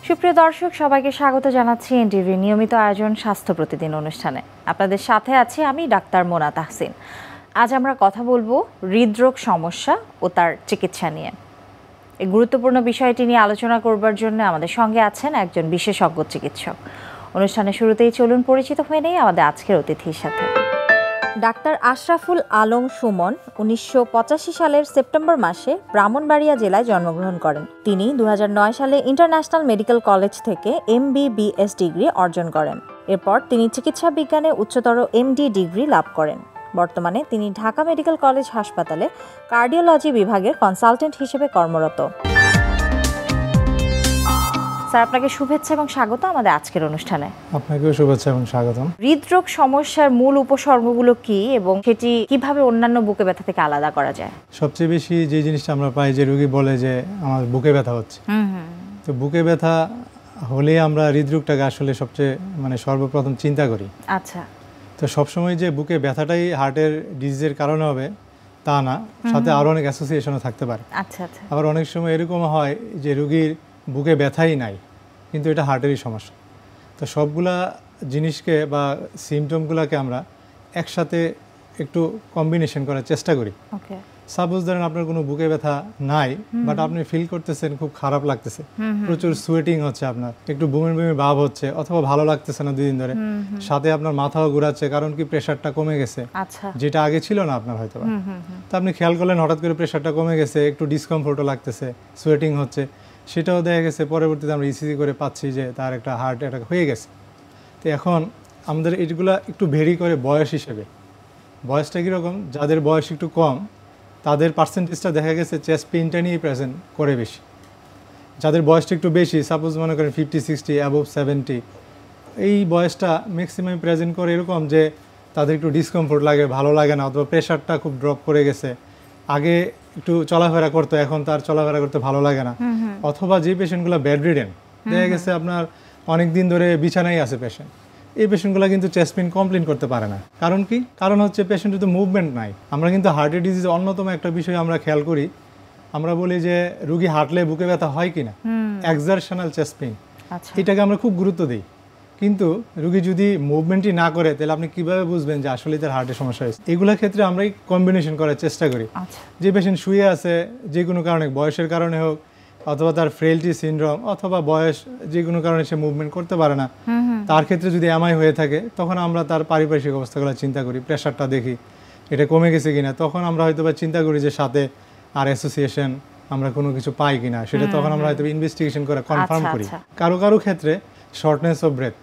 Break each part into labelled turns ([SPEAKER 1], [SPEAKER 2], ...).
[SPEAKER 1] সুপ্রিয় দর্শক, সবাইকে স্বাগত জানাচ্ছি এনটিভির নিয়মিত আয়োজন স্বাস্থ্য প্রতিদিন অনুষ্ঠানে। আপনাদের সাথে আছি আমি ডাক্তার মোনা তাহসিন। আজ আমরা কথা বলবো হৃদরোগ সমস্যা ও তার চিকিৎসা নিয়ে। এই গুরুত্বপূর্ণ বিষয়টি নিয়ে আলোচনা করবার জন্য আমাদের সঙ্গে আছেন একজন বিশেষজ্ঞ চিকিৎসক। অনুষ্ঠানের শুরুতেই চলুন পরিচিত হয়ে নেই আমাদের আজকের অতিথির সাথে। ডাক্তার আশরাফুল আলম সুমন 1985 সালের সেপ্টেম্বর মাসে ব্রাহ্মণবাড়িয়া জেলায় জন্মগ্রহণ করেন। তিনি 2009 সালে ইন্টারন্যাশনাল মেডিকেল কলেজ থেকে MBBS ডিগ্রি অর্জন করেন। এরপর তিনি চিকিৎসা বিজ্ঞানে উচ্চতর MD ডিগ্রি লাভ করেন। বর্তমানে তিনি ঢাকা মেডিকেল কলেজ হাসপাতালে কার্ডিওলজি বিভাগের কনসালটেন্ট হিসেবে কর্মরত। স্যার, আপনাকে শুভেচ্ছা এবং স্বাগত আমাদের আজকের অনুষ্ঠানে।
[SPEAKER 2] আপনাকেও শুভেচ্ছা এবং স্বাগতম।
[SPEAKER 1] হৃদরোগ সমস্যার মূল উপসর্গগুলো কি এবং সেটি কিভাবে অন্যান্য বুকে ব্যথা থেকে আলাদা করা যায়?
[SPEAKER 2] সবচেয়ে বেশি যে জিনিসটা আমরা পাই যে রোগী বলে যে আমার বুকে ব্যথা হচ্ছে। তো বুকে ব্যথা হলে আমরা হৃদরোগটাকে আসলে সবচেয়ে সর্বপ্রথম চিন্তা করি।
[SPEAKER 1] আচ্ছা।
[SPEAKER 2] তো সবসময় যে বুকে ব্যথাটাই হার্টের ডিজিজের কারণে হবে তা না, সাথে আরও অনেক অ্যাসোসিয়েশনও থাকতে পারে।
[SPEAKER 1] আচ্ছা আচ্ছা।
[SPEAKER 2] আবার অনেক সময় এরকম হয় যে রোগীর বুকে ব্যথাই নাই কিন্তু এটা হার্টেরই সমস্যা। তো সবগুলা জিনিসকে বা সিমটমগুলোকে আমরা একসাথে একটু কম্বিনেশন করার চেষ্টা করি।
[SPEAKER 1] ওকে।
[SPEAKER 2] সাপোজ ধরেন আপনার কোনো বুকে ব্যথা নাই, বাট আপনি ফিল করতেছেন খুব খারাপ লাগতেছে, প্রচুর সোয়েটিং হচ্ছে, আপনার একটু বমি বমি ভাব হচ্ছে, অথবা ভালো লাগতেছে না 2 দিন ধরে, সাথে আপনার মাথাও ঘুরাচ্ছে, কারণ কি প্রেশারটা কমে গেছে,
[SPEAKER 1] আচ্ছা,
[SPEAKER 2] যেটা আগে ছিল না আপনার হয়তো। তো আপনি খেয়াল করলেন হঠাৎ করে প্রেশারটা কমে গেছে, একটু ডিসকমফোর্টও লাগতেছে, সোয়েটিং হচ্ছে, সেটাও দেখা গেছে পরবর্তীতে আমরা ইসিজি করে পাচ্ছি যে তার একটা হার্ট অ্যাটাক হয়ে গেছে। তো এখন আমাদের এইগুলা একটু ভেরি করে বয়স হিসেবে। বয়সটা কীরকম, যাদের বয়স একটু কম তাদের পার্সেন্টেজটা দেখা গেছে চেস্ট পেইনটা নিয়েই প্রেজেন্ট করে বেশি। যাদের বয়সটা একটু বেশি, সাপোজ মনে করেন 50, 60, অ্যাবোভ 70, এই বয়সটা ম্যাক্সিমাম প্রেজেন্ট করে এরকম যে তাদের একটু ডিসকমফোর্ট লাগে, ভালো লাগে না, অথবা প্রেশারটা খুব ড্রপ করে গেছে, আগে একটু চলাফেরা করতো এখন তার চলাফেরা করতে ভালো লাগে না, অথবা যে পেশেন্টগুলো বেড রিডেন, দেখা গেছে আপনার অনেক দিন ধরে বিছানায় আছে পেশেন্ট, এই পেশেন্টগুলো কিন্তু চেস্ট পেইন কমপ্লেন করতে পারে না। কারণ কি? কারণ হচ্ছে পেশেন্টের তো মুভমেন্ট নাই। আমরা কিন্তু হার্টের ডিজিজ অন্যতম একটা বিষয় আমরা খেয়াল করি, আমরা বলি যে রুগী হাঁটলে বুকে ব্যথা হয় কিনা, এক্সারশনাল চেস্ট পেইন, এটাকে আমরা খুব গুরুত্ব দিই। কিন্তু রুগী যদি মুভমেন্টই না করে তাহলে আপনি কিভাবে বুঝবেন যে আসলে তার হার্টের সমস্যা হয়েছে? এগুলোর ক্ষেত্রে আমরা কম্বিনেশন করার চেষ্টা করি। যে পেশেন্ট শুয়ে আছে যে কোনো কারণে, বয়সের কারণে হোক, অথবা তার ফ্রেইলটি সিনড্রোম, অথবা বয়স যে কোনো কারণে সে মুভমেন্ট করতে পারে না, তার ক্ষেত্রে যদি এমআই হয়ে থাকে তখন আমরা তার পারিপার্শ্বিক অবস্থাগুলো চিন্তা করি, প্রেশারটা দেখি এটা কমে গেছে কিনা, তখন আমরা হয়তো বা চিন্তা করি যে সাথে আর অ্যাসোসিয়েশন আমরা কোনো কিছু পাই কিনা, সেটা তখন আমরা হয়তো ইনভেস্টিগেশন করে কনফার্ম করি। কারো কারো ক্ষেত্রে শর্টনেস অফ ব্রেথ,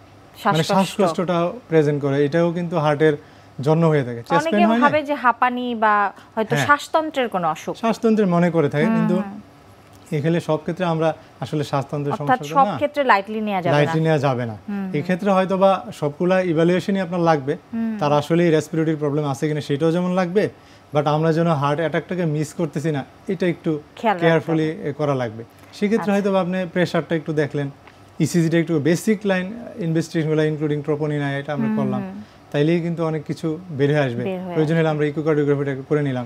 [SPEAKER 2] মানে শ্বাসকষ্টটাও প্রেজেন্ট করে, এটাও কিন্তু হার্টের জন্য হয়ে থাকে। চেস্ট পেইন হয় না, ভাবে
[SPEAKER 1] যে হাঁপানি বা হয়তো শ্বাসতন্ত্রের কোনো অসুখ,
[SPEAKER 2] শ্বাসতন্ত্রের মনে করে থাকে, কিন্তু এখানে সব ক্ষেত্রে আমরা আসলে শ্বাসতন্ত্রের সমস্যা
[SPEAKER 1] সব ক্ষেত্রে লাইটলি নেওয়া যাবে না।
[SPEAKER 2] এই ক্ষেত্রে হয়তো বা সবগুলা ইভ্যালুয়েশনই আপনার লাগবে, তার আসলে রেসপিরেটরি প্রবলেম আছে কিনা সেটাও যেমন লাগবে, বাট আমরা যেন হার্ট অ্যাটাকটাকে মিস করতেছি না এটা একটু কেয়ারফুলি করা লাগবে। সেক্ষেত্রে হয়তো আপনি প্রেশারটা একটু দেখলেন, ইসিজিটা একটু বেসিক লাইন ইনভেস্টিগেশনগুলো ইনক্লুডিং ট্রোপোনিন এটা আমরা করলাম, তাইলেই কিন্তু অনেক কিছু বেরিয়ে আসবে। প্রয়োজন হলে আমরা ইকোকার্ডিওগ্রাফিটা করে নিলাম,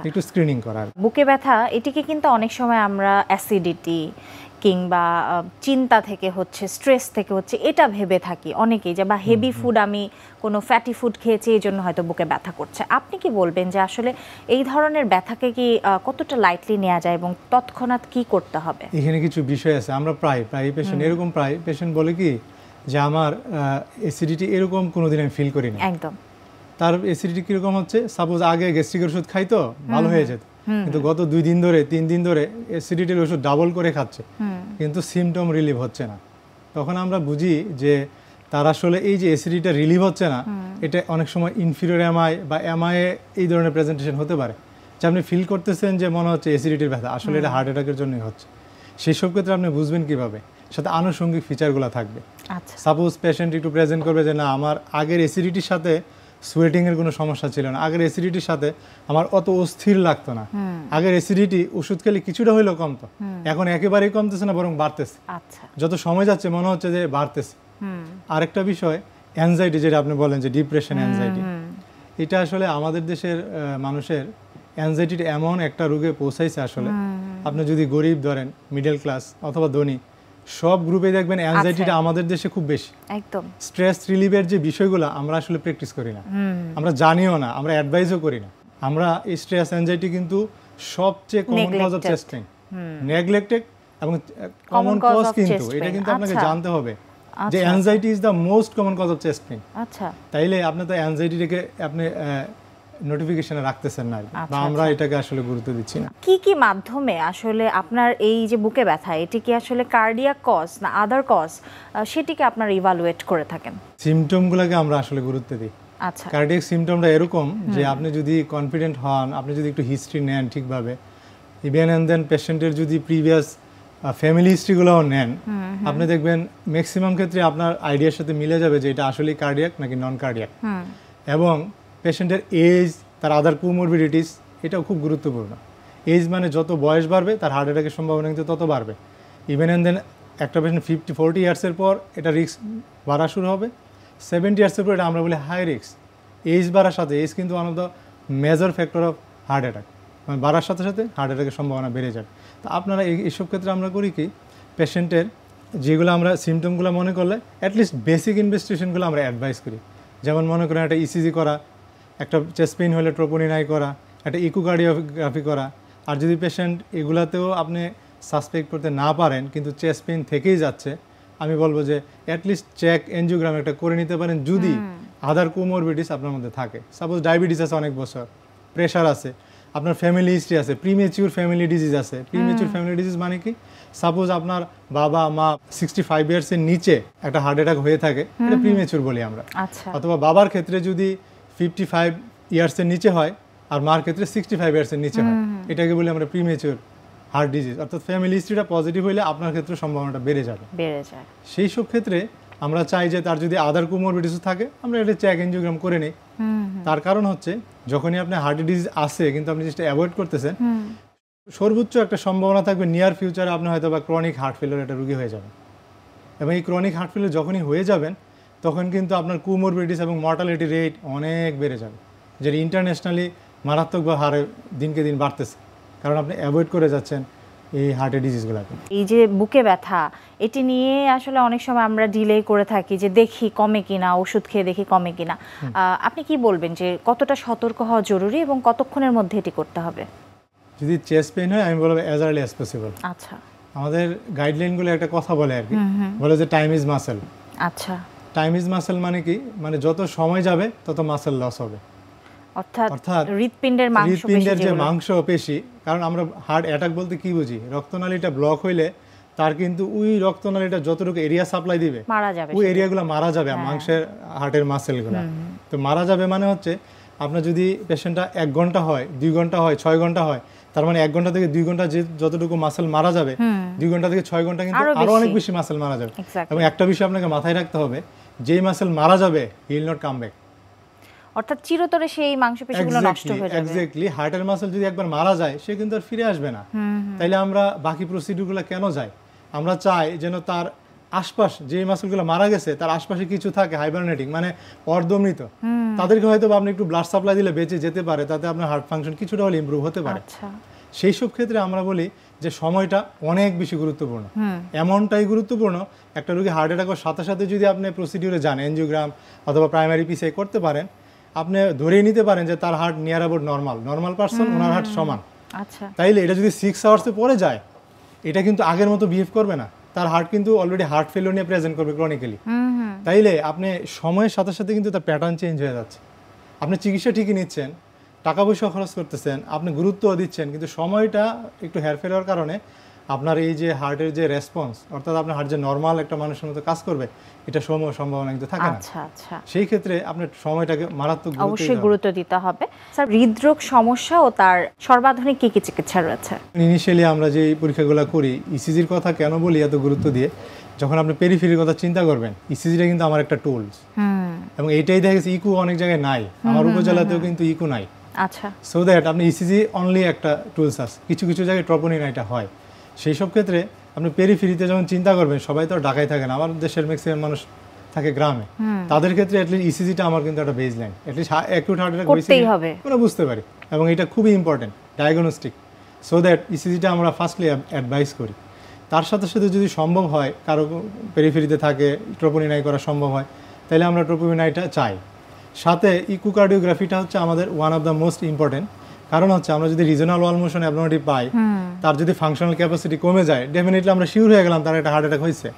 [SPEAKER 2] একটু স্ক্রিনিং করার।
[SPEAKER 1] বুকে ব্যথা এটিকে কিন্তু অনেক সময় আমরা অ্যাসিডিটি কিংবা চিন্তা থেকে হচ্ছে, স্ট্রেস থেকে হচ্ছে এটা ভেবে থাকি অনেকেই, যে বা হেভি ফুড, আমি কোনো ফ্যাটি ফুড খেয়েছি এই জন্য হয়তো বুকে ব্যথা করছে। আপনি কি বলবেন যে আসলে এই ধরনের ব্যথাকে কি কতটা লাইটলি নেওয়া যায় এবং তৎক্ষণাৎ কি করতে হবে?
[SPEAKER 2] এখানে কিছু বিষয় আছে। আমরা প্রায় পেশেন্ট এরকম পেশেন্ট বলে কি যে আমার অ্যাসিডিটি এরকম কোনোদিন আমি ফিল করি না।
[SPEAKER 1] একদম।
[SPEAKER 2] তার অ্যাসিডিটি কিরকম হচ্ছে, সাপোজ আগে গ্যাস্ট্রিকের ওষুধ খাইতো ভালো হয়ে যেত, কিন্তু গত 2 দিন ধরে 3 দিন ধরে অ্যাসিডিটির ওষুধ ডাবল করে খাচ্ছে, কিন্তু সিমটম রিলিভ হচ্ছে না। তখন আমরা বুঝি যে তার আসলে এই যে অ্যাসিডিটিটা রিলিভ হচ্ছে না, এটা অনেক সময় ইনফিরিয়র এমআই বা এমআই এই ধরনের প্রেজেন্টেশন হতে পারে, যে আপনি ফিল করতেছেন যে মনে হচ্ছে অ্যাসিডিটির ব্যথা, আসলে এটা হার্ট অ্যাটাকের জন্যই হচ্ছে। সেই সব ক্ষেত্রে আপনি বুঝবেন কিভাবে? সাথে আনুষঙ্গিক ফিচারগুলো থাকবে। সাপোজ পেশেন্ট একটু প্রেজেন্ট করবে যে না আমার আগের অ্যাসিডিটির সাথে সোয়েটিংয়ের কোনো সমস্যা ছিল না, আগের অ্যাসিডিটির সাথে আমার অত অস্থির লাগতো না, আগের অ্যাসিডিটি ওষুধ খেলে কিছুটা হইলেও কমতো, এখন একেবারেই কমতেছে না, বরং বাড়তেছে, যত সময় যাচ্ছে মনে হচ্ছে যে বাড়তেছে। আরেকটা বিষয় অ্যাংজাইটি, যেটা আপনি বলেন যে ডিপ্রেশন অ্যাংজাইটি, এটা আসলে আমাদের দেশের মানুষের অ্যাংজাইটিটা এমন একটা রোগে পৌঁছাইছে আসলে, আপনি যদি গরিব ধরেন, মিডল ক্লাস অথবা ধনী, সব গ্রুপে দেখবেন অ্যাংজাইটিটা আমাদের দেশে খুব বেশি।
[SPEAKER 1] একদম
[SPEAKER 2] স্ট্রেস রিলিভের যে বিষয়গুলো আমরা আসলে প্র্যাকটিস করি না, আমরা জানিও না, আমরা অ্যাডভাইসও করি না। আমরা এই স্ট্রেস অ্যাংজাইটি কিন্তু সবচেয়ে common cause of chest pain, neglected এবং কমন কজ কিন্তু এটা কিন্তু আপনাকে জানতে হবে যে anxiety is the most common cause of chest pain.
[SPEAKER 1] আচ্ছা,
[SPEAKER 2] তাইলে আপনি তো অ্যাংজাইটিটাকে আপনি নোটিফিকেশনে রাখতেছেন না, বা আমরা এটাকে আসলে গুরুত্ব দিচ্ছি না।
[SPEAKER 1] কি কি মাধ্যমে আসলে আপনার এই যে বুকে ব্যথা, এটি কি আসলে কার্ডিয়াক কজ না আদার কজ, সেটিকে আপনারা ইভালুয়েট করে থাকেন?
[SPEAKER 2] সিমটমগুলোকে আমরা আসলে গুরুত্ব দিই।
[SPEAKER 1] আচ্ছা,
[SPEAKER 2] কার্ডিয়াক সিমটমটা এরকম যে আপনি যদি কনফিডেন্ট হন, আপনি যদি একটু হিস্ট্রি নেন ঠিকভাবে, ইভেন অ্যান্ড দেন পেশেন্টের যদি প্রিভিয়াস ফ্যামিলি হিস্ট্রিগুলোও নেন, আপনি দেখবেন ম্যাক্সিমাম ক্ষেত্রে আপনার আইডিয়ার সাথে মিলে যাবে যে এটা আসলে কার্ডিয়াক নাকি নন কার্ডিয়াক। এবং পেশেন্টের এজ, তার আদার কোমরবিডিটিস, এটাও খুব গুরুত্বপূর্ণ। এজ মানে যত বয়স বাড়বে তার হার্ট অ্যাটাকের সম্ভাবনা কিন্তু তত বাড়বে। ইভেন অ্যান্ড দেন একটা পেশেন্ট 40 ইয়ার্সের পর এটা রিস্ক বাড়া শুরু হবে, 70 ইয়ার্সের পর এটা আমরা বলি হাই রিস্ক। এজ বাড়ার সাথে, এজ কিন্তু one of the major factor of heart attack, মানে বাড়ার সাথে সাথে হার্ট অ্যাটাকের সম্ভাবনা বেড়ে যায়। তো আপনারা এইসব ক্ষেত্রে আমরা করি কি, পেশেন্টের যেগুলো আমরা সিমটমগুলো মনে করলে অ্যাটলিস্ট বেসিক ইনভেস্টিগেশনগুলো আমরা অ্যাডভাইস করি। যেমন মনে করেন একটা ইসিজি করা, একটা চেস্ট পেইন হলে ট্রোপোনিন আই করা, একটা ইকোকার্ডিওগ্রাফি করা। আর যদি পেশেন্ট এগুলাতেও আপনি সাসপেক্ট করতে না পারেন কিন্তু চেস্ট পেইন থেকেই যাচ্ছে, আমি বলবো যে অ্যাটলিস্ট চেক এনজিওগ্রাম একটা করে নিতে পারেন যদি আদার কোমরবিডিস আপনার মধ্যে থাকে। সাপোজ ডায়াবেটিস আছে অনেক বছর, প্রেশার আছে, আপনার ফ্যামিলি হিস্ট্রি আছে, প্রিমেচিউর ফ্যামিলি ডিজিজ আছে। প্রিমেচিউর ফ্যামিলি ডিজিজ মানে কি, সাপোজ আপনার বাবা মা 65 ইয়ার্সের নিচে একটা হার্ট অ্যাটাক হয়ে থাকে, এটা প্রিমেচিউর বলি আমরা। অথবা বাবার ক্ষেত্রে যদি 55 ইয়ার্সের নিচে হয় আর মার ক্ষেত্রে 65 ইয়ার্সের নিচে হয়, এটাকে বলি আমরা প্রিমেচিউর হার্ট ডিজিজ। অর্থাৎ ফ্যামিলি হিস্ট্রিটা পজিটিভ হলে আপনার ক্ষেত্রে সম্ভাবনাটা বেড়ে যায়। সেই সব ক্ষেত্রে আমরা চাই যে তার যদি আদার কোমরবিডিস থাকে আমরা এটা চেক এনজিওগ্রাম করে নিই। তার কারণ হচ্ছে যখনই আপনার হার্ট ডিজিজ আসে কিন্তু আপনি যেটা অ্যাভয়েড করতেছেন, সর্বোচ্চ একটা সম্ভাবনা থাকবে নিয়ার ফিউচারে আপনি হয়তো বা ক্রনিক হার্ট ফেলিওর একটা রোগী হয়ে যাবেন। এবং এই ক্রনিক হার্ট ফেলিওর যখনই হয়ে যাবেন তখন কিন্তু আপনার কোমরবিডিস এবং মর্টালিটি রেট অনেক বেড়ে যাবে, যেটা ইন্টারন্যাশনালি মারাত্মক বা হারে দিনকে দিন বাড়তেছে, কারণ আপনি অ্যাভয়েড করে যাচ্ছেন এই হার্টের ডিজিজগুলোকে।
[SPEAKER 1] এই যে বুকে ব্যথা, এটি নিয়ে আসলে অনেক সময় আমরা ডিলে করে থাকি যে দেখি কমে কিনা, ওষুধ খেয়ে দেখি কমে কিনা। আপনি কি বলবেন যে কতটা সতর্ক হওয়া জরুরি এবং কতক্ষণের মধ্যে এটি করতে হবে?
[SPEAKER 2] যদি চেস্ট পেইন হয় আমি বলবো অ্যাজ আর্লি অ্যাজ পসিবল।
[SPEAKER 1] আচ্ছা,
[SPEAKER 2] আমাদের গাইডলাইনগুলো একটা কথা বলে আর কি, বলে যে টাইম ইজ মাসেল।
[SPEAKER 1] আচ্ছা,
[SPEAKER 2] টাইম ইজ মাসেল মানে কি, মানে যত সময় যাবে তত মাসেল লস হবে। অর্থাৎ
[SPEAKER 1] হৃৎপিণ্ডের
[SPEAKER 2] যে মাংস পেশি, কারণ আমরা হার্ট অ্যাটাক বলতে কি বুঝি, রক্তনালীটা ব্লক হইলে তার কিন্তু ওই রক্তনালীটা যতটুকু এরিয়া সাপ্লাই দিবে ওই এরিয়াগুলো মারা যাবে, মাংসের হার্টের মাসেলগুলো। তো মারা যাবে মানে হচ্ছে আপনার যদি পেশেন্টটা 1 ঘন্টা হয়, 2 ঘন্টা হয়, 6 ঘন্টা হয়, তার মানে 1 ঘন্টা থেকে 2 ঘন্টা যে যতটুকু মাসেল মারা যাবে, 2 ঘন্টা থেকে 6 ঘন্টা কিন্তু আরো অনেক বেশি মাসেল মারা যাবে। এবং একটা বিষয় আপনাকে মাথায় রাখতে হবে, যেই মাসেল মারা যাবে he will not come back.
[SPEAKER 1] অর্থাৎ চিরতরে সেই মাংসপেশিগুলো নষ্ট হয়ে যাবে।
[SPEAKER 2] এক্স্যাক্টলি, হার্টের মাসল যদি একবার মারা যায় সে কিন্তু আর ফিরে আসবে না। তাইলে আমরা বাকি প্রসিডিউরগুলো কেন যাই? আমরা চাই যেন তার আশপাশ যে মাসলগুলো মারা গেছে তার আশপাশে কিছু থাকে হাইবারনেটিং, মানে অর্ধমৃত, তাদেরকে হয়তো আপনি একটু ব্লাড সাপ্লাই দিলে বেঁচে যেতে পারে, তাতে আপনার হার্ট ফাংশন কিছুটা হলে ইমপ্রুভ হতে পারে। সেই সব ক্ষেত্রে আমরা বলি যে সময়টা অনেক বেশি গুরুত্বপূর্ণ। এমনটাই গুরুত্বপূর্ণ, একটা রোগী হার্ট অ্যাটাকের সাথে সাথে যদি আপনি প্রসিডিউরে যান, এনজিওগ্রাম অথবা প্রাইমারি পিসিআই করতে পারেন, আপনি ধরেই নিতে পারেন যে তার heart near about normal person, owner heart সমান। তাইলে এটা যদি 6 আওয়ার্সে পরে যায়, এটা কিন্তু আগের মতো বিহেভ করবে না, তার হার্ট কিন্তু অলরেডি হার্ট ফেলিওর নিয়ে প্রেজেন্ট করবে ক্রনিক্যালি। তাইলে আপনি সময়ের সাথে সাথে কিন্তু তার প্যাটার্ন চেঞ্জ হয়ে যাচ্ছে। আপনি চিকিৎসা ঠিকই নিচ্ছেন, টাকা পয়সা খরচ করতেছেন, আপনি গুরুত্বও দিচ্ছেন, কিন্তু সময়টা একটু হেরফের হওয়ার কারণে আপনার এই যে হার্টের যে রেসপন্স, অর্থাৎ আপনার হার্ট যে নর্মাল একটা মানুষের মতো কাজ করবে, এটা সম্ভাবনা কিন্তু থাকে না। সেই ক্ষেত্রে আপনার সময়টাকে মারাত্মক
[SPEAKER 1] অবশ্যই গুরুত্ব দিতে হবে। স্যার, হৃদরোগ সমস্যা ও তার সর্বাধুনিক কি কি চিকিৎসা রয়েছে?
[SPEAKER 2] ইনিশিয়ালি আমরা যে পরীক্ষাগুলো করি, ইসিজির কথা কেন বলি এত গুরুত্ব দিয়ে, যখন আপনি পেরিফেরির কথা চিন্তা করবেন, ইসিজিটা কিন্তু আমার একটা টুলস, এবং এইটাই দেখা গেছে ইকো অনেক জায়গায় নাই, আমার উপজেলাতেও কিন্তু ইকো নাই।
[SPEAKER 1] আচ্ছা,
[SPEAKER 2] সো দ্যাট আপনি ইসিজি অনলি একটা টুলস আছে, কিছু কিছু জায়গায় ট্রপোনিন এটা হয়। সেই সব ক্ষেত্রে আপনি পেরিফেরিতে যখন চিন্তা করবেন, সবাই তো ঢাকায় থাকে না, আমার দেশের ম্যাক্সিমাম মানুষ থাকে গ্রামে, তাদের ক্ষেত্রে অ্যাটলিস্ট ইসিজিটা আমার কিন্তু একটা base line, at least acute heart attack হয়েছে আমরা বুঝতে পারি, এবং এটা খুবই ইম্পর্টেন্ট ডায়াগনস্টিক। সো দ্যাট ইসিজিটা আমরা ফার্স্টলি অ্যাডভাইস করি। তার সাথে সাথে যদি সম্ভব হয় কারো পেরিফেরিতে থাকে ট্রোপোনিনাই করা সম্ভব হয় তাহলে আমরা ট্রোপোনিনাইটা চাই। সাথে ইকোকার্ডিওগ্রাফিটা হচ্ছে আমাদের one of the most important, কারণ হচ্ছে আমরা যদি রিজনাল ওয়াল মোশন অ্যাবনর্মালিটি পাই, তার যদি ফাংশনাল ক্যাপাসিটি কমে যায়, ডেফিনেটলি আমরা শিওর হয়ে গেলাম তার একটা হার্ট অ্যাটাক হয়েছে।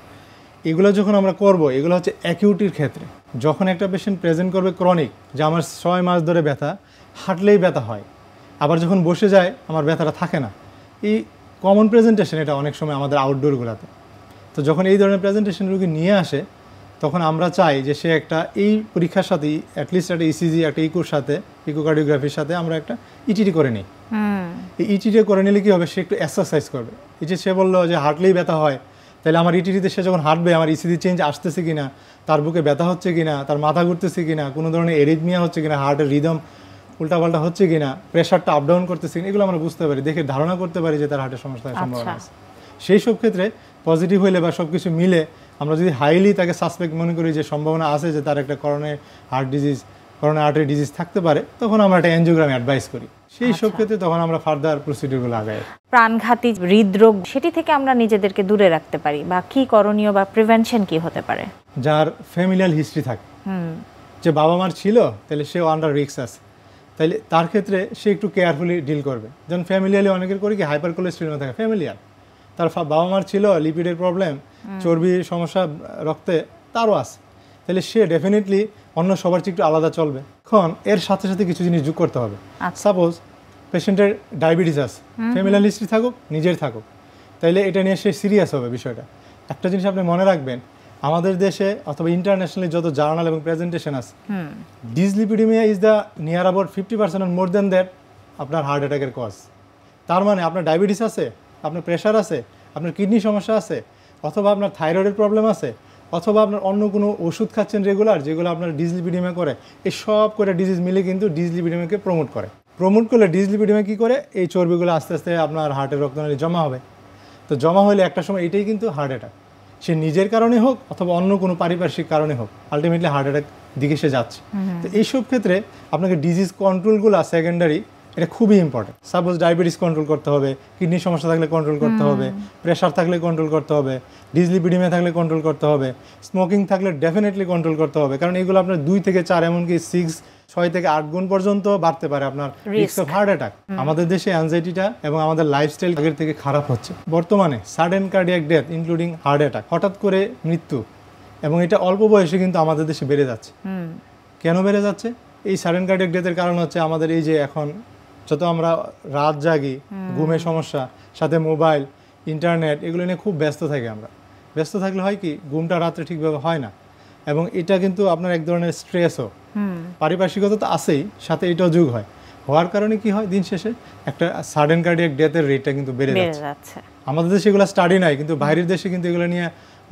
[SPEAKER 2] এগুলো যখন আমরা করব, এগুলো হচ্ছে অ্যাকিউটির ক্ষেত্রে। যখন একটা পেশেন্ট প্রেজেন্ট করবে ক্রনিক, যে আমার 6 মাস ধরে ব্যথা, হাঁটলেই ব্যথা হয়, আবার যখন বসে যায় আমার ব্যথাটা থাকে না, এই কমন প্রেজেন্টেশন এটা অনেক সময় আমাদের আউটডোরগুলোতে। তো যখন এই ধরনের প্রেজেন্টেশন রোগী নিয়ে আসে, তখন আমরা চাই যে সে একটা এই পরীক্ষার সাথেই অ্যাটলিস্ট একটা ইসিজি, একটা ইকোর সাথে, ইকোকার্ডিওগ্রাফির সাথে আমরা একটা ইটিটি করে নিই। এই ইটিটি করে নিলে কী হবে, সে একটু এক্সারসাইজ করবে। এই যে সে বললো যে হাঁটলেই ব্যথা হয়, তাহলে আমার ইটিটিতে সে যখন হাঁটবে আমার ইসিজি চেঞ্জ আসতেছে কিনা, তার বুকে ব্যথা হচ্ছে কিনা, তার মাথা ঘুরতেছে কিনা, কোনো ধরনের এরিথমিয়া হচ্ছে কিনা, হার্টের রিদম উল্টাপাল্টা হচ্ছে কিনা, প্রেশারটা আপ ডাউন করতেছে কিনা, এগুলো আমরা বুঝতে পারি, দেখে ধারণা করতে পারি যে তার হার্টের সমস্যার সম্ভাবনা আছে। সেই সব ক্ষেত্রে পজিটিভ হইলে বা সব কিছু মিলে আমরা যদি হাইলি তাকে সাসপেক্ট মনে করি যে সম্ভাবনা আছে যে তার একটা coronary heart disease, coronary artery disease থাকতে পারে, তখন আমরা একটা এনজিওগ্রাম অ্যাডভাইস করি। সেই সব ক্ষেত্রে তখন আমরা ফার্দার প্রসিডিউরগুলো আগাই।
[SPEAKER 1] প্রাণঘাতী হৃদরোগ সেটি থেকে আমরা নিজেদেরকে দূরে রাখতে পারি বা কি করণীয় বা প্রিভেনশন কি হতে পারে?
[SPEAKER 2] যার ফ্যামিলিয়াল হিস্ট্রি থাকে, যে বাবা মার ছিল, তাহলে সেও আন্ডার রিস্ক আছে, তাইলে তার ক্ষেত্রে সে একটু কেয়ারফুলি ডিল করবে। যেমন ফ্যামিলিয়ালি অনেকের করে কি হাইপার কোলেস্টেরল থাকে, ফ্যামিলিয়াল, তার বাবা মার ছিল লিপিডের প্রবলেম, চর্বির সমস্যা রক্তে তারও আছে, তাহলে সে ডেফিনেটলি অন্য সবার চেয়ে একটু আলাদা চলবে। এখন এর সাথে সাথে কিছু জিনিস যোগ করতে হবে। সাপোজ পেশেন্টের ডায়াবেটিস আছে, ফ্যামিলিয়াল হিস্ট্রি থাকুক, নিজের থাকুক, তাইলে এটা নিয়ে সে সিরিয়াস হবে বিষয়টা। একটা জিনিস আপনি মনে রাখবেন, আমাদের দেশে অথবা ইন্টারন্যাশনালি যত জার্নাল এবং প্রেজেন্টেশন আছে, dyslipidemia is the near about 50% more than that আপনার হার্ট অ্যাটাকের কজ। তার মানে আপনার ডায়াবেটিস আছে, আপনার প্রেশার আছে, আপনার কিডনি সমস্যা আছে, অথবা আপনার থাইরয়েডের প্রবলেম আছে, অথবা আপনার অন্য কোনো ওষুধ খাচ্ছেন রেগুলার যেগুলো আপনার ডিসলিপিডিমিয়া করে, এই সব করে ডিজিজ মিলে কিন্তু ডিসলিপিডিমিয়াকে প্রমোট করে। প্রমোট করলে ডিসলিপিডিমিয়া কী করে, এই চর্বিগুলো আস্তে আস্তে আপনার হার্টের রক্তনালী জমা হবে। তো জমা হলে একটা সময় এটাই কিন্তু হার্ট অ্যাটাক, সে নিজের কারণে হোক অথবা অন্য কোনো পারিপার্শ্বিক কারণে হোক, আলটিমেটলি হার্ট অ্যাটাক দিকে সে যাচ্ছে। তো এইসব ক্ষেত্রে আপনাকে ডিজিজ কন্ট্রোলগুলো সেকেন্ডারি, এটা খুবই ইম্পর্টেন্ট। সাপোজ ডায়াবেটিস কন্ট্রোল করতে হবে, কিডনির সমস্যা থাকলে কন্ট্রোল করতে হবে, প্রেশার থাকলে কন্ট্রোল করতে হবে, ডিসলিপিডিমিয়া থাকলে কন্ট্রোল করতে হবে, স্মোকিং থাকলে ডেফিনেটলি কন্ট্রোল করতে হবে, কারণ এগুলো আপনার 2 থেকে 4 এমনকি 6 থেকে 8 গুণ পর্যন্ত বাড়তে পারে আপনার রিস্ক অফ হার্ট অ্যাটাক। আমাদের দেশে অ্যাংজাইটিটা এবং আমাদের লাইফস্টাইল আগের থেকে খারাপ হচ্ছে। বর্তমানে sudden cardiac death including heart attack, হঠাৎ করে মৃত্যু, এবং এটা অল্প বয়সে কিন্তু আমাদের দেশে বেড়ে যাচ্ছে। কেন বেড়ে যাচ্ছে? এই সাডেন কার্ডিয়াক ডেথের কারণ হচ্ছে আমাদের এই যে এখন যত আমরা রাত জাগি, ঘুমের সমস্যা, সাথে মোবাইল, ইন্টারনেট, এগুলো নিয়ে খুব ব্যস্ত থাকি। আমরা ব্যস্ত থাকলে হয় কি, ঘুমটা রাত্রে ঠিকভাবে হয় না, এবং এটা কিন্তু আপনার এক ধরনের স্ট্রেসও, পারিপার্শ্বিকতা তো আছেই, সাথে এটাও যোগ হয়। হওয়ার কারণে কি হয়, দিন শেষে একটা সাডেন কার্ডিয়াক ডেথের রেটটা কিন্তু বেড়ে যাচ্ছে। আমাদের দেশে এগুলো স্টাডি নাই, কিন্তু বাইরের দেশে কিন্তু এগুলো নিয়ে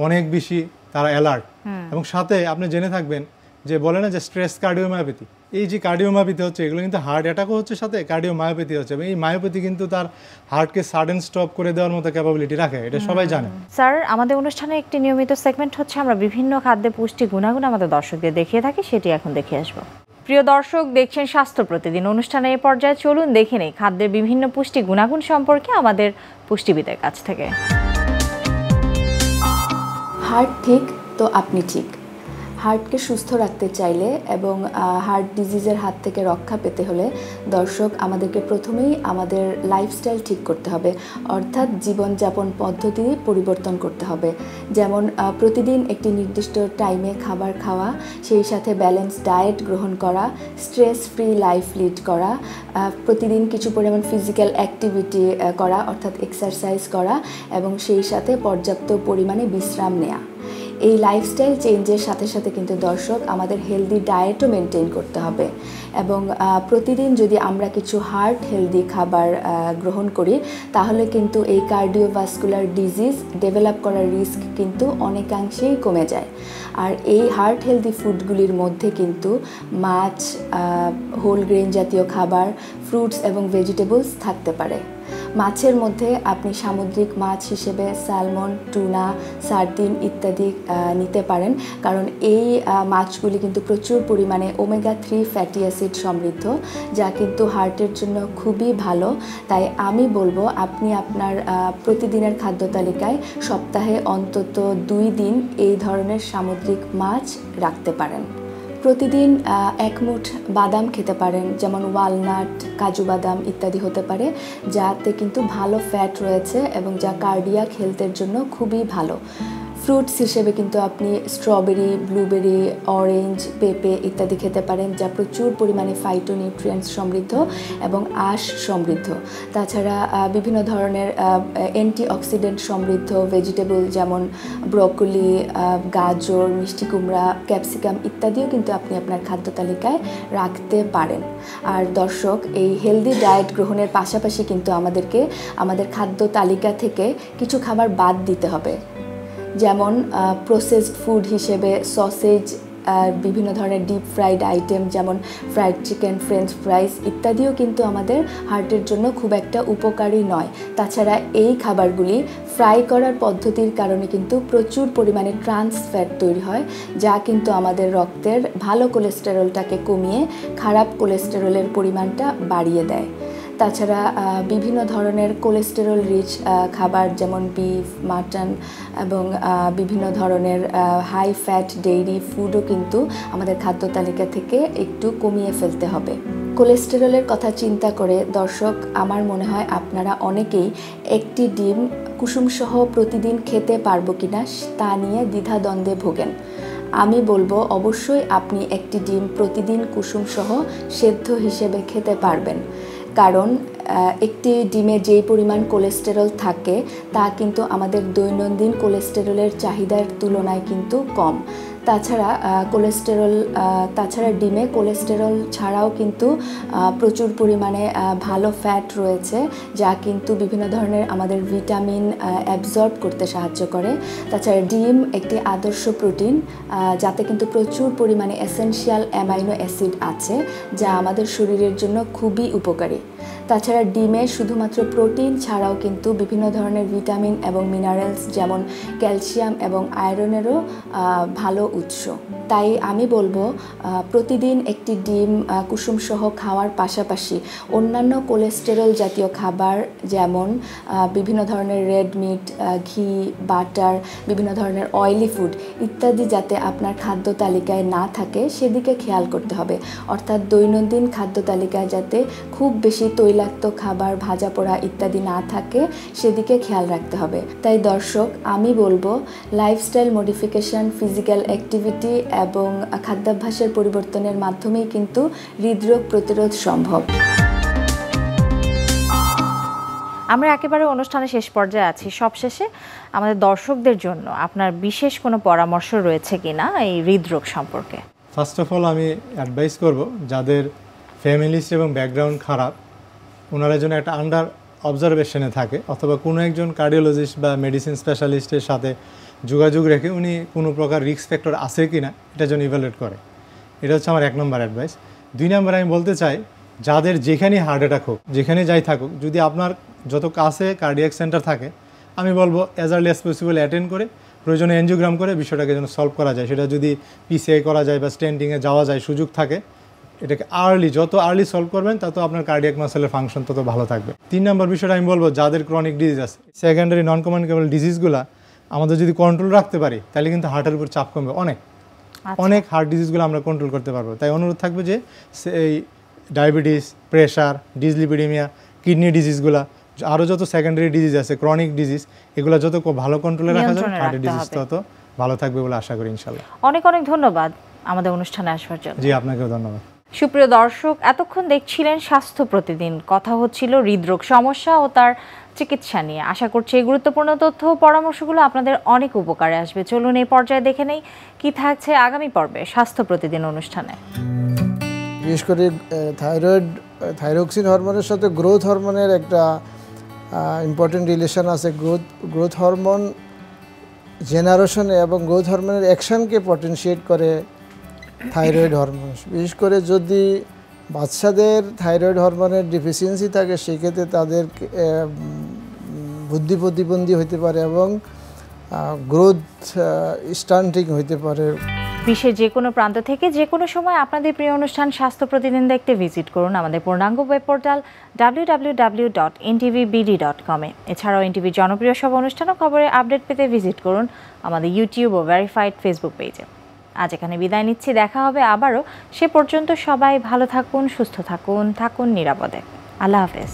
[SPEAKER 2] অনেক বেশি তারা অ্যালার্ট। এবং সাথে আপনি জেনে থাকবেন যে বলে না যে স্ট্রেস কার্ডিওমায়োপ্যাথি, এই যে কার্ডিওমায়োপ্যাথি হচ্ছে, এগুলো কিন্তু হার্ট অ্যাটাকও হচ্ছে, সাথে কার্ডিওমায়োপ্যাথি হচ্ছে, এবং এই মায়োপ্যাথি কিন্তু তার হার্টকে সাডেন স্টপ করে দেওয়ার মতো ক্যাপাবিলিটি রাখে, এটা সবাই জানে।
[SPEAKER 1] স্যার, আমাদের অনুষ্ঠানে একটি নিয়মিত সেগমেন্ট হচ্ছে আমরা বিভিন্ন খাদ্যে পুষ্টি গুণাগুণ আমাদের দর্শকদের দেখিয়ে থাকি, সেটি এখন দেখে আসবো। প্রিয় দর্শক, দেখছেন স্বাস্থ্য প্রতিদিন অনুষ্ঠানে। এই পর্যায়ে চলুন দেখে নেই খাদ্যের বিভিন্ন পুষ্টি গুণাগুণ সম্পর্কে আমাদের পুষ্টিবিদের কাছ থেকে।
[SPEAKER 3] হার্ট ঠিক তো আপনি ঠিক। হার্টকে সুস্থ রাখতে চাইলে এবং হার্ট ডিজিজের হাত থেকে রক্ষা পেতে হলে দর্শক আমাদেরকে প্রথমেই আমাদের লাইফস্টাইল ঠিক করতে হবে, অর্থাৎ জীবনযাপন পদ্ধতি পরিবর্তন করতে হবে। যেমন প্রতিদিন একটি নির্দিষ্ট টাইমে খাবার খাওয়া, সেই সাথে ব্যালেন্স ডায়েট গ্রহণ করা, স্ট্রেস ফ্রি লাইফ লিড করা, প্রতিদিন কিছু পরিমাণ ফিজিক্যাল অ্যাক্টিভিটি করা অর্থাৎ এক্সারসাইজ করা, এবং সেই সাথে পর্যাপ্ত পরিমাণে বিশ্রাম নেওয়া। এই লাইফস্টাইল চেঞ্জের সাথে সাথে কিন্তু দর্শক আমাদের হেলদি ডায়েটও মেনটেন করতে হবে, এবং প্রতিদিন যদি আমরা কিছু হার্ট হেলদি খাবার গ্রহণ করি তাহলে কিন্তু এই কার্ডিওভাস্কুলার ডিজিজ ডেভেলপ করার রিস্ক কিন্তু অনেকাংশেই কমে যায়। আর এই হার্ট হেলদি ফুডগুলির মধ্যে কিন্তু মাছ, হোল গ্রেন জাতীয় খাবার, ফ্রুটস এবং ভেজিটেবলস থাকতে পারে। মাছের মধ্যে আপনি সামুদ্রিক মাছ হিসেবে স্যালমন, টুনা, সার্দিন ইত্যাদি নিতে পারেন, কারণ এই মাছগুলি কিন্তু প্রচুর পরিমাণে ওমেগা-3 ফ্যাটি অ্যাসিড সমৃদ্ধ, যা কিন্তু হার্টের জন্য খুবই ভালো। তাই আমি বলবো আপনি আপনার প্রতিদিনের খাদ্য তালিকায় সপ্তাহে অন্তত 2 দিন এই ধরনের সামুদ্রিক মাছ রাখতে পারেন। প্রতিদিন 1 মুঠ বাদাম খেতে পারেন, যেমন ওয়ালনাট, কাজু বাদাম ইত্যাদি হতে পারে, যাতে কিন্তু ভালো ফ্যাট রয়েছে এবং যা কার্ডিয়াক হেলথের জন্য খুবই ভালো। ফ্রুটস হিসেবে কিন্তু আপনি স্ট্রবেরি, ব্লুবেরি, অরেঞ্জ, পেঁপে ইত্যাদি খেতে পারেন, যা প্রচুর পরিমাণে ফাইটোনিউট্রিয়েন্টস সমৃদ্ধ এবং আঁশ সমৃদ্ধ। তাছাড়া বিভিন্ন ধরনের অ্যান্টিঅক্সিডেন্ট সমৃদ্ধ ভেজিটেবল যেমন ব্রোকলি, গাজর, মিষ্টি কুমড়া, ক্যাপসিকাম ইত্যাদিও কিন্তু আপনি আপনার খাদ্য তালিকায় রাখতে পারেন। আর দর্শক, এই হেলদি ডায়েট গ্রহণের পাশাপাশি কিন্তু আমাদেরকে আমাদের খাদ্য তালিকা থেকে কিছু খাবার বাদ দিতে হবে, যেমন প্রসেসড ফুড হিসেবে সসেজ, বিভিন্ন ধরনের ডিপ ফ্রাইড আইটেম যেমন ফ্রাইড চিকেন, ফ্রেঞ্চ ফ্রাইস ইত্যাদিও কিন্তু আমাদের হার্টের জন্য খুব একটা উপকারী নয়। তাছাড়া এই খাবারগুলি ফ্রাই করার পদ্ধতির কারণে কিন্তু প্রচুর পরিমাণে ট্রান্স ফ্যাট তৈরি হয়, যা কিন্তু আমাদের রক্তের ভালো কোলেস্টেরলটাকে কমিয়ে খারাপ কোলেস্টেরলের পরিমাণটা বাড়িয়ে দেয়। তাছাড়া বিভিন্ন ধরনের কোলেস্টেরল রিচ খাবার যেমন বিফ, মাটন এবং বিভিন্ন ধরনের হাই ফ্যাট ডেইরি ফুডও কিন্তু আমাদের খাদ্য তালিকা থেকে একটু কমিয়ে ফেলতে হবে। কোলেস্টেরলের কথা চিন্তা করে দর্শক, আমার মনে হয় আপনারা অনেকেই একটি ডিম কুসুমসহ প্রতিদিন খেতে পারবো কিনা তা নিয়ে দ্বিধাদ্বন্দ্বে ভোগেন। আমি বলবো অবশ্যই আপনি একটি ডিম প্রতিদিন কুসুমসহ সেদ্ধ হিসেবে খেতে পারবেন, কারণ একটি ডিমে যেই পরিমাণ কোলেস্টেরল থাকে তা কিন্তু আমাদের দৈনন্দিন কোলেস্টেরলের চাহিদার তুলনায় কিন্তু কম। তাছাড়া ডিমে কোলেস্টেরল ছাড়াও কিন্তু প্রচুর পরিমাণে ভালো ফ্যাট রয়েছে, যা কিন্তু বিভিন্ন ধরনের আমাদের ভিটামিন অ্যাবজর্ব করতে সাহায্য করে। তাছাড়া ডিম একটি আদর্শ প্রোটিন, যাতে কিন্তু প্রচুর পরিমাণে এসেনশিয়াল অ্যামাইনো অ্যাসিড আছে, যা আমাদের শরীরের জন্য খুবই উপকারী। তাছাড়া ডিমে শুধুমাত্র প্রোটিন ছাড়াও কিন্তু বিভিন্ন ধরনের ভিটামিন এবং মিনারেলস যেমন ক্যালসিয়াম এবং আয়রনেরও ভালো উৎস। তাই আমি বলবো প্রতিদিন একটি ডিম কুসুমসহ খাওয়ার পাশাপাশি অন্যান্য কোলেস্টেরল জাতীয় খাবার যেমন বিভিন্ন ধরনের রেড মিট, ঘি, বাটার, বিভিন্ন ধরনের অয়েলি ফুড ইত্যাদি যাতে আপনার খাদ্য তালিকায় না থাকে সেদিকে খেয়াল করতে হবে। অর্থাৎ দৈনন্দিন খাদ্য তালিকায় যাতে খুব বেশি তৈলাক্ত খাবার, ভাজা পোড়া ইত্যাদি না থাকে সেদিকে খেয়াল রাখতে হবে। তাই দর্শক, আমি বলবো লাইফস্টাইল মডিফিকেশন, ফিজিক্যাল অ্যাক্টিভিটি এবং খাদ্যাভ্যাসের পরিবর্তনের মাধ্যমেই কিন্তু হৃদরোগ প্রতিরোধ সম্ভব।
[SPEAKER 1] আমরা একেবারে অনুষ্ঠানের শেষ পর্যায়ে আছি। সবশেষে আমাদের দর্শকদের জন্য আপনার বিশেষ কোনো পরামর্শ রয়েছে কিনা এই হৃদরোগ সম্পর্কে?
[SPEAKER 2] ফার্স্ট অফ অল আমি অ্যাডভাইস করব যাদের ফ্যামিলি এবং ব্যাকগ্রাউন্ড খারাপ, ওনারা যেন একটা আন্ডার অবজারভেশনে থাকে অথবা কোনো একজন কার্ডিওলজিস্ট বা মেডিসিন স্পেশালিস্টের সাথে যোগাযোগ রেখে উনি কোনো প্রকার রিস্ক ফ্যাক্টর আছে কি না এটা যেন ইভ্যালুয়েট করে। এটা হচ্ছে আমার 1 নম্বর অ্যাডভাইস। 2 নম্বর আমি বলতে চাই, যাদের যেখানেই হার্ট অ্যাটাক হোক, যেখানে যাই থাকুক, যদি আপনার যত কাছে কার্ডিয়াক সেন্টার থাকে, আমি বলবো as early as possible attend করে প্রয়োজনে এনজিওগ্রাম করে বিষয়টাকে যেন সলভ করা যায়। সেটা যদি পিসিআই করা যায় বা স্টেন্টিংয়ে যাওয়া যায়, সুযোগ থাকে, এটাকে যত আর্লি সলভ করবেন তত আপনার কার্ডিয়াক মাসেলের ফাংশন তত ভালো থাকবে। 3 নম্বর বিষয়টা আমি বলবো, যাদের ক্রনিক ডিজিজ আছে, সেকেন্ডারি নন কমিউনিকেবল ডিজিজগুলো আমাদের যদি কন্ট্রোল রাখতে পারি তাহলে কিন্তু হার্টের উপর চাপ কমবে অনেক হার্ট ডিজিজগুলো আমরা কন্ট্রোল করতে পারবো। তাই অনুরোধ থাকবে যে এই ডায়াবেটিস, প্রেশার, ডিসলিপিডিমিয়া, কিডনি ডিজিজগুলো, আরও যত সেকেন্ডারি ডিজিজ আছে, ক্রনিক ডিজিজ, এগুলো যত ভালো কন্ট্রোলে রাখা যাবে হার্টের ডিজিজ তত ভালো থাকবে বলে আশা করি ইনশাল্লাহ।
[SPEAKER 1] অনেক অনেক ধন্যবাদ আমাদের অনুষ্ঠানে আসবার জন্য।
[SPEAKER 2] জি, আপনাকেও ধন্যবাদ।
[SPEAKER 1] সুপ্রিয় দর্শক, এতক্ষণ দেখছিলেন স্বাস্থ্য প্রতিদিন। কথা হচ্ছিল হৃদরোগ সমস্যা ও তার চিকিৎসা নিয়ে। আশা করছি এই গুরুত্বপূর্ণ তথ্য ও পরামর্শগুলো আপনাদের অনেক উপকারে আসবে। চলুন এই পর্যায়ে দেখে নেই কি থাকছে আগামী পর্বে স্বাস্থ্য প্রতিদিন অনুষ্ঠানে।
[SPEAKER 4] বিশেষ করে থাইরক্সিন হরমোনের সাথে গ্রোথ হরমোনের একটা ইম্পর্টেন্ট রিলেশন আছে। গ্রোথ হরমোন জেনারেশনে এবং গ্রোথ হরমোনের অ্যাকশনকে পটেনশিয়েট করে থাইরয়েড হরমোন। বিশেষ করে যদি বাচ্চাদের থাইরয়েড হরমোনের ডিফিসিয়েন্সি থাকে, সেক্ষেত্রে তাদের বুদ্ধি প্রতিবন্ধী হতে পারে এবং গ্রোথ স্টান্টিং হতে পারে।
[SPEAKER 1] বিশ্বের যে কোনো প্রান্ত থেকে যে কোনো সময় আপনাদের প্রিয় অনুষ্ঠান স্বাস্থ্য প্রতিদিন দেখতে ভিজিট করুন আমাদের পূর্ণাঙ্গ ওয়েব পোর্টাল www.ntvbd.com এ। এছাড়াও এনটিভির জনপ্রিয় সব অনুষ্ঠান ও খবরের আপডেট পেতে ভিজিট করুন আমাদের ইউটিউব ও ভেরিফাইড ফেসবুক পেজে। আজ এখানে বিদায় নিচ্ছি, দেখা হবে আবারও। সে পর্যন্ত সবাই ভালো থাকুন, সুস্থ থাকুন, থাকুন নিরাপদে। আল্লাহ হাফেজ।